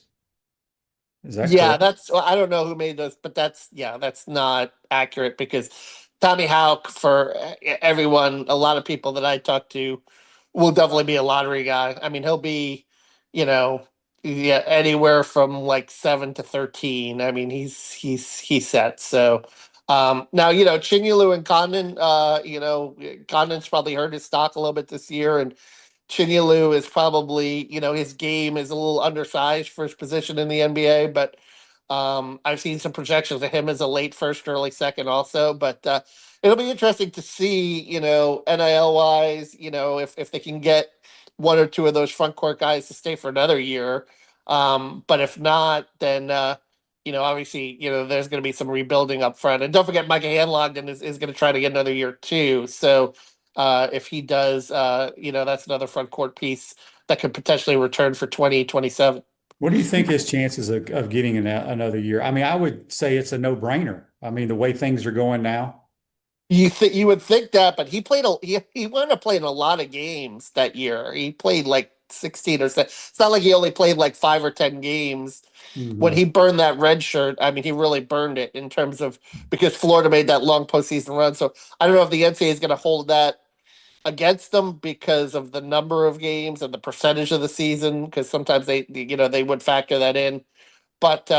Is that Yeah, correct? that's I don't know who made those, but that's not accurate because Tommy Houck, for everyone, a lot of people that I talk to, will definitely be a lottery guy. I mean, he'll be, you know, yeah, anywhere from like 7 to 13. I mean, he's set. So now Chinyalu and Condon, Condon's probably hurt his stock a little bit this year, and Chinyalu is probably, his game is a little undersized for his position in the NBA, but I've seen some projections of him as a late first, early second also. But it'll be interesting to see, NIL wise, if they can get one or two of those front court guys to stay for another year. But if not, then obviously, there's going to be some rebuilding up front. And don't forget, Micah Hanlogden is going to try to get another year too. So if he does, that's another front court piece that could potentially return for 2027. What do you think his chances of getting another year? I mean, I would say it's a no-brainer. I mean, the way things are going now. You would think that, but he wound up playing a lot of games that year. He played like 16 or so. It's not like he only played like 5 or 10 games. When Mhm. he burned that red shirt, I mean, he really burned it in terms of because Florida made that long postseason run. So I don't know if the NCAA is going to hold that against them because of the number of games and the percentage of the season. Because sometimes they would factor that in. But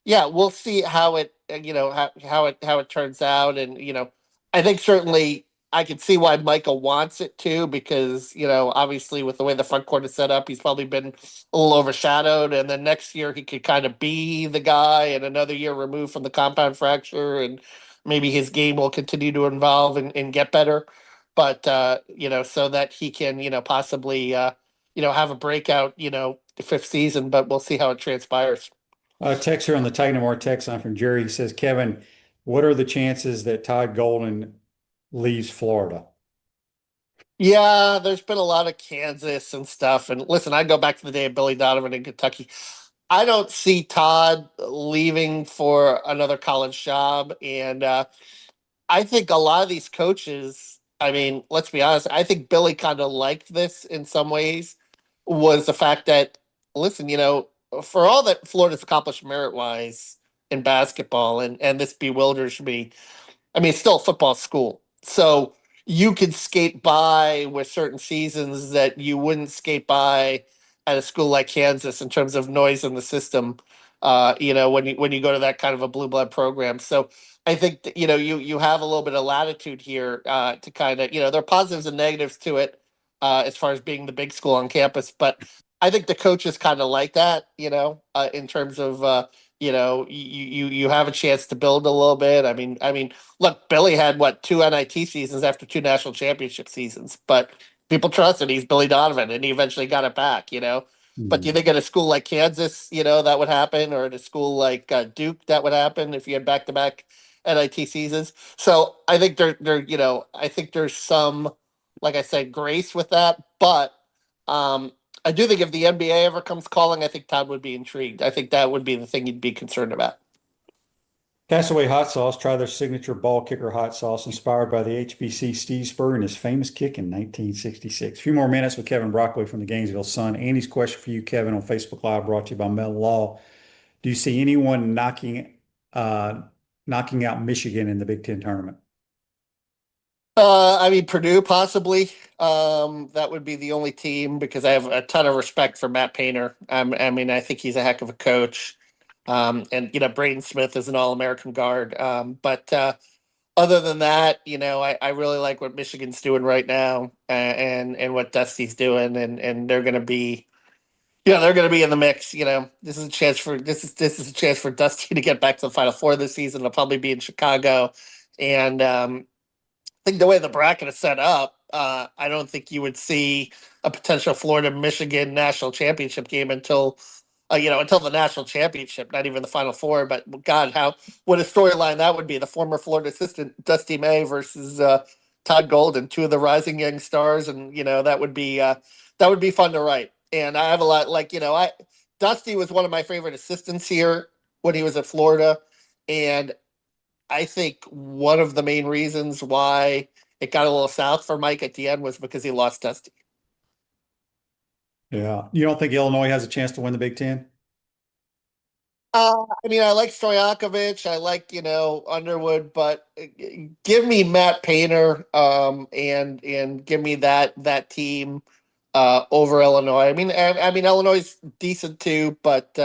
yeah, we'll see how it how it turns out, and I think certainly I can see why Michael wants it too, because obviously with the way the front court is set up, he's probably been a little overshadowed, and then next year he could kind of be the guy, and another year removed from the compound fracture, and maybe his game will continue to evolve and get better, but so that he can possibly have a breakout the fifth season, but we'll see how it transpires. Text here on the Titan More text line from Jerry. He says, Kevin, what are the chances that Todd Golden leaves Florida? Yeah, there's been a lot of Kansas and stuff. And listen, I go back to the day of Billy Donovan in Kentucky. I don't see Todd leaving for another college job. And I think a lot of these coaches, I mean, let's be honest, I think Billy kind of liked this in some ways, was the fact that, listen, for all that Florida's accomplished merit wise in basketball, and this bewilders me, I mean, it's still a football school. So you could skate by with certain seasons that you wouldn't skate by at a school like Kansas in terms of noise in the system. When you go to that kind of a blue blood program. So I think that, you have a little bit of latitude here to kind of there are positives and negatives to it as far as being the big school on campus. But I think the coaches kind of like that, in terms of you have a chance to build a little bit. I mean, look, Billy had what, 2 NIT seasons after 2 national championship seasons, but people trusted he's Billy Donovan, and he eventually got it back. But do you Mhm. think at a school like Kansas, that would happen, or at a school like Duke, that would happen if you had back-to-back NIT seasons? So I think I think there's some, like I said, grace with that, but um, I do think if the NBA ever comes calling, I think Todd would be intrigued. I think that would be the thing you'd be concerned about. Castaway Hot Sauce, try their signature ball kicker hot sauce inspired by the HBC Steve Spurrier and his famous kick in 1966. A few more minutes with Kevin Brockway from the Gainesville Sun. Andy's question for you, Kevin, on Facebook Live, brought to you by Mel Law. Do you see anyone knocking out Michigan in the Big Ten tournament? I mean, Purdue possibly. That would be the only team because I have a ton of respect for Matt Painter. I mean, I think he's a heck of a coach. And Braden Smith is an All-American guard. But other than that, I really like what Michigan's doing right now, and what Dusty's doing, and they're going to be. They're going to be in the mix. This is a chance for Dusty to get back to the Final Four this season. They'll probably be in Chicago, and think the way the bracket is set up, I don't think you would see a potential Florida Michigan national championship game until the national championship, not even the Final Four. But God, what a storyline that would be! The former Florida assistant Dusty May versus Todd Golden, two of the rising young stars, and that would be fun to write. And I have a lot, like I Dusty was one of my favorite assistants here when he was at Florida, and I think one of the main reasons why it got a little south for Mike at the end was because he lost Dusty. Yeah. You don't think Illinois has a chance to win the Big Ten? I mean, I like Stojakovic, I like Underwood, but give me Matt Painter, and give me that team over Illinois. I mean Illinois is decent too, but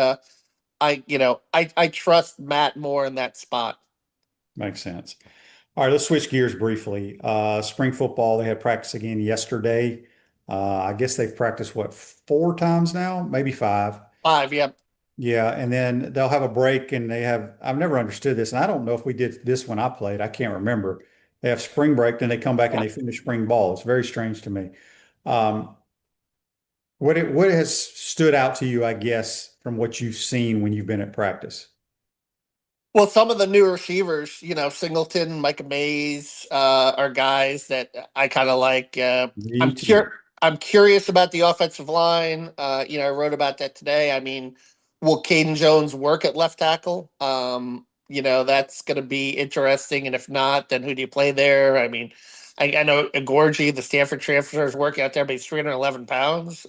I trust Matt more in that spot. Makes sense. All right, let's switch gears briefly. Spring football, they had practice again yesterday. I guess they've practiced what, 4 times now, maybe 5. 5, yeah. Yeah, and then they'll have a break and I've never understood this, and I don't know if we did this when I played. I can't remember. They have spring break, then they come back and they finish spring ball. It's very strange to me. Um, what has stood out to you, I guess, from what you've seen when you've been at practice? Well, some of the new receivers, Singleton, Micah Mays, are guys that I kind of like. Me too. I'm curious about the offensive line. I wrote about that today. I mean, will Caden Jones work at left tackle? That's going to be interesting. And if not, then who do you play there? I mean, I know Gorgie, the Stanford transfer, is working out there, but he's 311 pounds.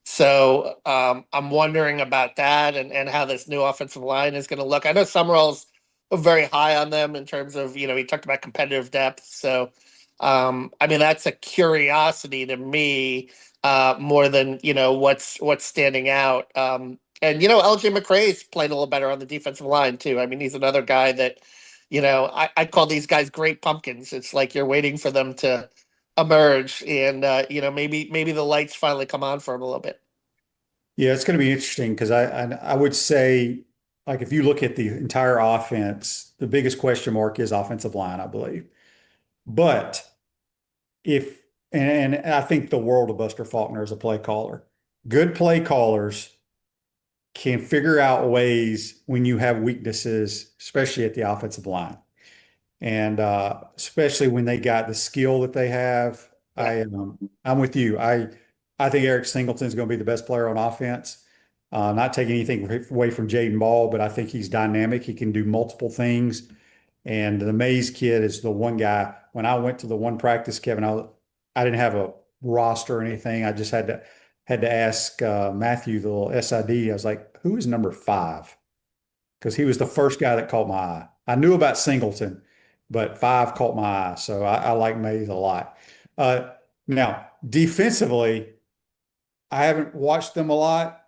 So I'm wondering about that and how this new offensive line is going to look. I know Summerall's very high on them in terms of, he talked about competitive depth. So, that's a curiosity to me more than, what's standing out. And LJ McCray's playing a little better on the defensive line too. I mean, he's another guy that, I call these guys great pumpkins. It's like you're waiting for them to emerge, and maybe the lights finally come on for him a little bit. Yeah, it's going to be interesting because I would say, like, if you look at the entire offense, the biggest question mark is offensive line, I believe. But and I think the world of Buster Faulkner as a play caller. Good play callers can figure out ways when you have weaknesses, especially at the offensive line. And especially when they got the skill that they have. I'm with you. I think Eric Singleton is going to be the best player on offense. Not taking anything away from Jaden Ball, but I think he's dynamic. He can do multiple things. And the Mays kid is the one guy. When I went to the one practice, Kevin, I didn't have a roster or anything. I just had to ask Matthew, the little SID. I was like, who is number 5? Because he was the first guy that caught my eye. I knew about Singleton, but 5 caught my eye. So I like Mays a lot. Now, defensively, I haven't watched them a lot.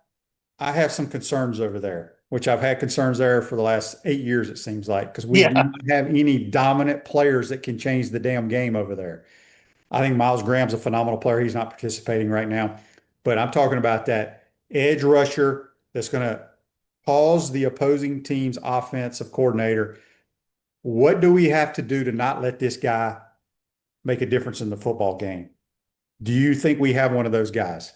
I have some concerns over there, which I've had concerns there for the last 8 years, it seems like, because we don't have any dominant players that can change the damn game over there. I think Miles Graham's a phenomenal player. He's not participating right now. But I'm talking about that edge rusher that's going to pause the opposing team's offensive coordinator. What do we have to do to not let this guy make a difference in the football game? Do you think we have one of those guys?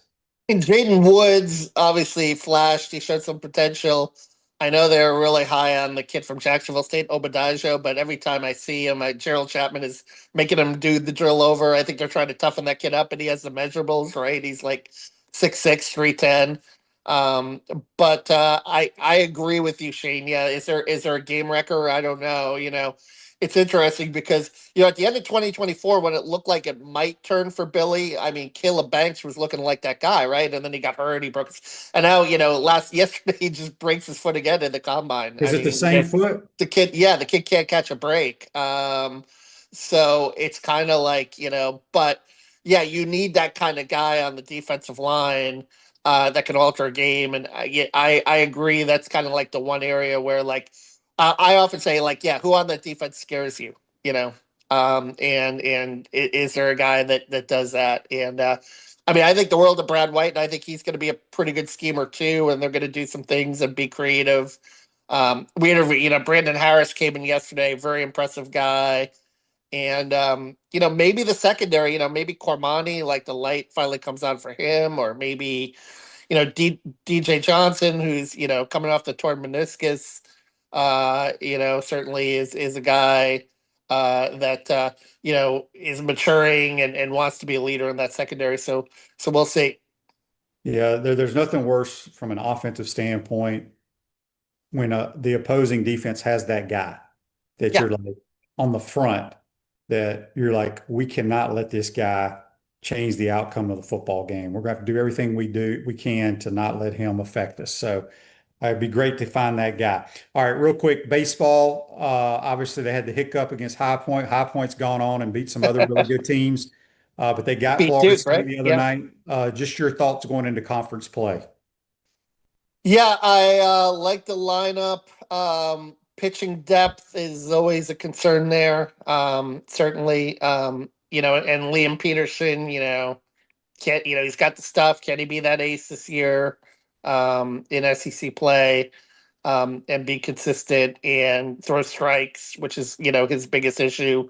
And Jaden Woods obviously flashed. He showed some potential. I know they're really high on the kid from Jacksonville State, Obadiah, but every time I see him, Gerald Chapman is making him do the drill over. I think they're trying to toughen that kid up, and he has the measurables, right? He's like 6'6", 310. But I agree with you, Shane. Yeah, is there a game wrecker? I don't know. It's interesting because at the end of 2024, when it looked like it might turn for Billy, I mean, Caleb Banks was looking like that guy, right? And then he got hurt. He broke and now yesterday he just breaks his foot again in the combine. Is it the same foot? The kid can't catch a break. So it's kind of like but yeah, you need that kind of guy on the defensive line that can alter a game. And I agree. That's kind of like the one area where I often say who on that defense scares you, and is there a guy that does that? And I think the world of Brad White, and I think he's going to be a pretty good schemer too. And they're going to do some things and be creative. We interviewed, Brandon Harris came in yesterday, very impressive guy. And maybe the secondary, maybe Cormani, the light finally comes on for him, or maybe DJ Johnson, who's coming off the torn meniscus. Certainly is a guy that is maturing and wants to be a leader in that secondary. So we'll see. Yeah, there's nothing worse from an offensive standpoint when the opposing defense has that guy that Yeah. you're like on the front, that you're like, we cannot let this guy change the outcome of the football game. We're going to have to do everything we can to not let him affect us. So it'd be great to find that guy. All right, real quick, baseball. Obviously, they had the hiccup against High Point. High Point's gone on and beat some other really good teams, but they got Beat Florida Duke, State right? the other Yeah. night. Just your thoughts going into conference play. Yeah, I like the lineup. Pitching depth is always a concern there. Certainly, and Liam Peterson, can't, he's got the stuff. Can he be that ace this year in SEC play and be consistent and throw strikes, which is, his biggest issue.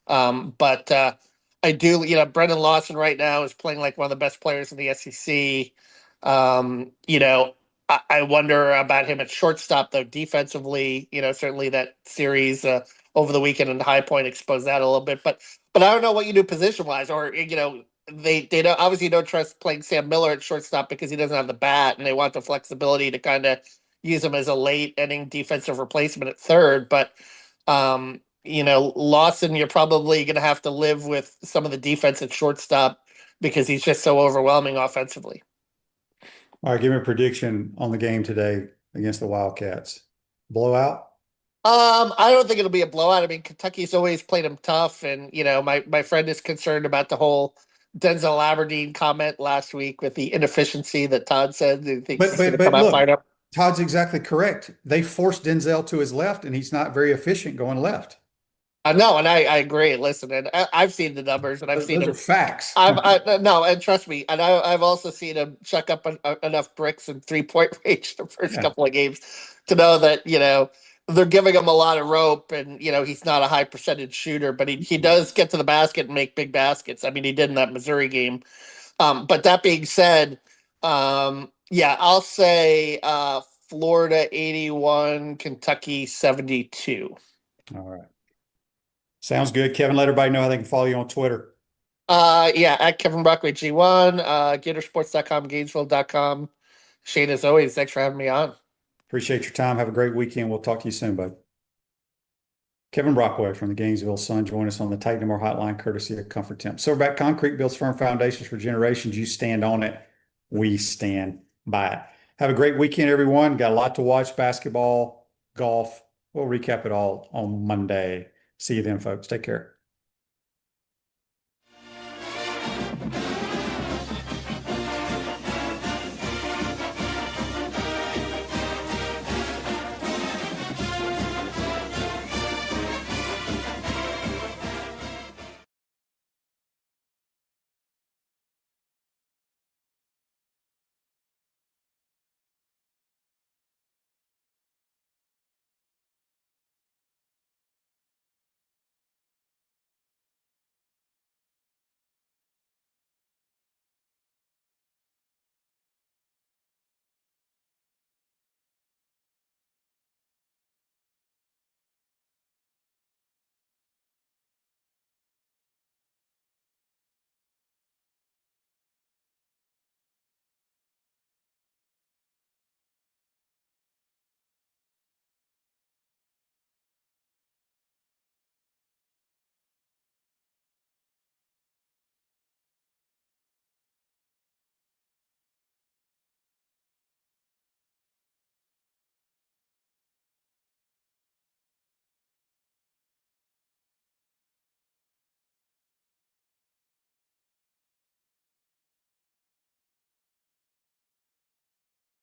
But I do, Brendan Lawson right now is playing like one of the best players in the SEC. I wonder about him at shortstop, though, defensively. Certainly that series over the weekend in High Point exposed that a little bit. But I don't know what you do position wise, or they don't, obviously don't trust playing Sam Miller at shortstop because he doesn't have the bat, and they want the flexibility to kind of use him as a late inning defensive replacement at third. But Lawson, you're probably going to have to live with some of the defense at shortstop because he's just so overwhelming offensively. All right, give me a prediction on the game today against the Wildcats. Blowout? I don't think it'll be a blowout. I mean, Kentucky's always played them tough, and my friend is concerned about the whole Denzel Aberdeen comment last week with the inefficiency that Todd said. He thinks he's going to come out fired up. Todd's exactly correct. They forced Denzel to his left, and he's not very efficient going left. No, and I agree. Listen, and I've seen the numbers, and I've seen Those him. are facts. No, and trust me, and I've also seen him chuck up enough bricks in 3-point range the first couple of games to know that they're giving him a lot of rope, and he's not a high percentage shooter, but he does get to the basket and make big baskets. I mean, he did in that Missouri game. But that being said, I'll say Florida 81, Kentucky 72. All right. Sounds good. Kevin, let everybody know how they can follow you on Twitter. At Kevin Brockway G1, Gatorsports.com, Gainesville.com. Shane, as always, thanks for having me on. Appreciate your time. Have a great weekend. We'll talk to you soon, bud. Kevin Brockway from the Gainesville Sun join us on the Titan More Hotline, courtesy of Comfort Temp. Silverback Concrete builds firm foundations for generations. You stand on it. We stand by it. Have a great weekend, everyone. Got a lot to watch: basketball, golf. We'll recap it all on Monday. See you then, folks. Take care.